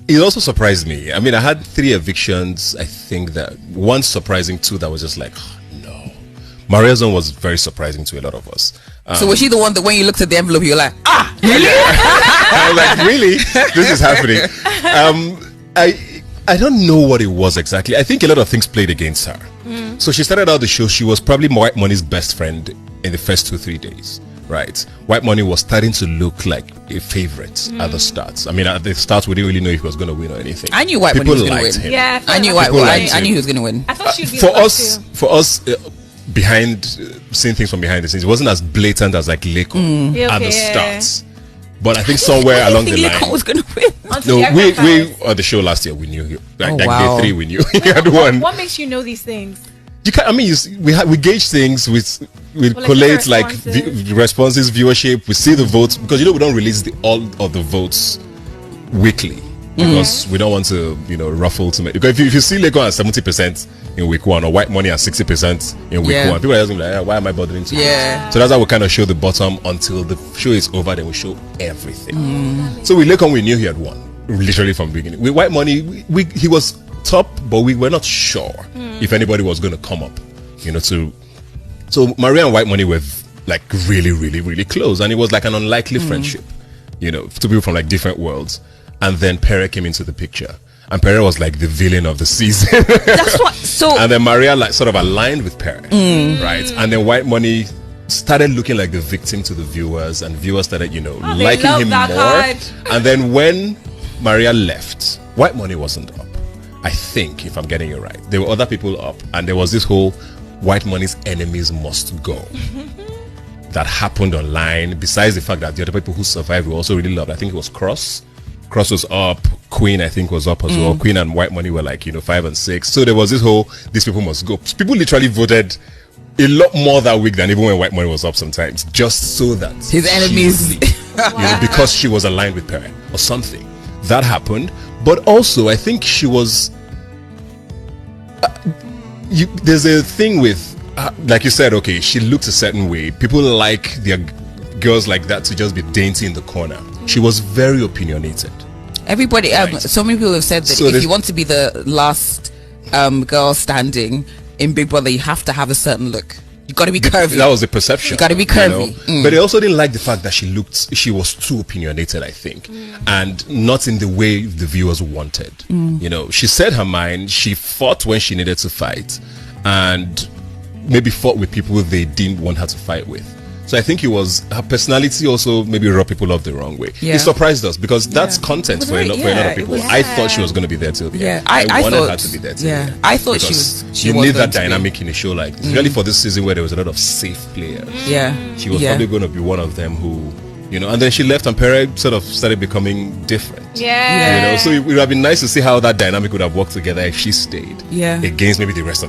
it also surprised me. I mean, I had 3 evictions. I think that one surprising, 2 that was just like, oh, no. Maria's one was very surprising to a lot of us. So was she the one that when you looked at the envelope, you're like, really? I was like, really? This is happening. I don't know what it was exactly. I think a lot of things played against her. So she started out the show. She was probably White Money's best friend in the first 2-3 days. Right, White Money was starting to look like a favorite at the start. I mean, at the start, we didn't really know if he was going to win or anything. I knew White Money was going to win. Him. Yeah, I knew I knew he was going to win. I thought she would be for us, behind seeing things from behind the sines, it wasn't as blatant as like Leko at the start. But I think somewhere along the line, Leko was going to win. No, we on the show last year we knew he, like day 3 we knew he had won. What makes you know these things? You can't. I mean, we gauge things with collate like responses, viewership. We see the votes because we don't release all of the votes weekly because we don't want to ruffle too much. Because if you see Lego at 70% in week 1 or White Money at 60% in week 1, people are asking like, why am I bothering to? Yeah. So that's how we kind of show the bottom until the show is over. Then we show everything. So with Lego, we knew he had won literally from the beginning. With White Money, he was top, but we were not sure if anybody was going to come up, so Maria and White Money were like really, really, really close, and it was like an unlikely friendship, two people from like different worlds. And then Pere came into the picture, and Pere was like the villain of the season. That's what. So and then Maria like sort of aligned with Pere, right? And then White Money started looking like the victim to the viewers, and viewers started liking him more. Card. And then when Maria left, White Money wasn't up. I think, if I'm getting it right, there were other people up, and there was this whole White Money's enemies must go that happened online. Besides the fact that the other people who survived we also really loved. I think it was Cross was up, Queen I think was up as well. Queen and White Money were like 5 and 6. So there was this whole these people must go. People literally voted a lot more that week than even when White Money was up sometimes, just so that his enemies because she was aligned with Pere or something. That happened. But also, I think she was. There's a thing with, like you said, okay, she looked a certain way. People like their girls like that to just be dainty in the corner. She was very opinionated. Everybody, right. So many people have said that if you want to be the last girl standing in Big Brother, you have to have a certain look. You got to be curvy. That was the perception. You got to be curvy. But they also didn't like the fact that she was too opinionated, I think, and not in the way the viewers wanted. She said her mind. She fought when she needed to fight, and maybe fought with people they didn't want her to fight with. So I think it was her personality also maybe rubbed people off the wrong way. It surprised us because that's content for a lot of people. I thought she was going to be there till the end. I wanted her to be there till the end. I thought she was. You need that dynamic in a show like this, really for this season where there was a lot of safe players. She was probably going to be one of them who, and then she left and Pere sort of started becoming different. So it would have been nice to see how that dynamic would have worked together if she stayed against maybe the rest of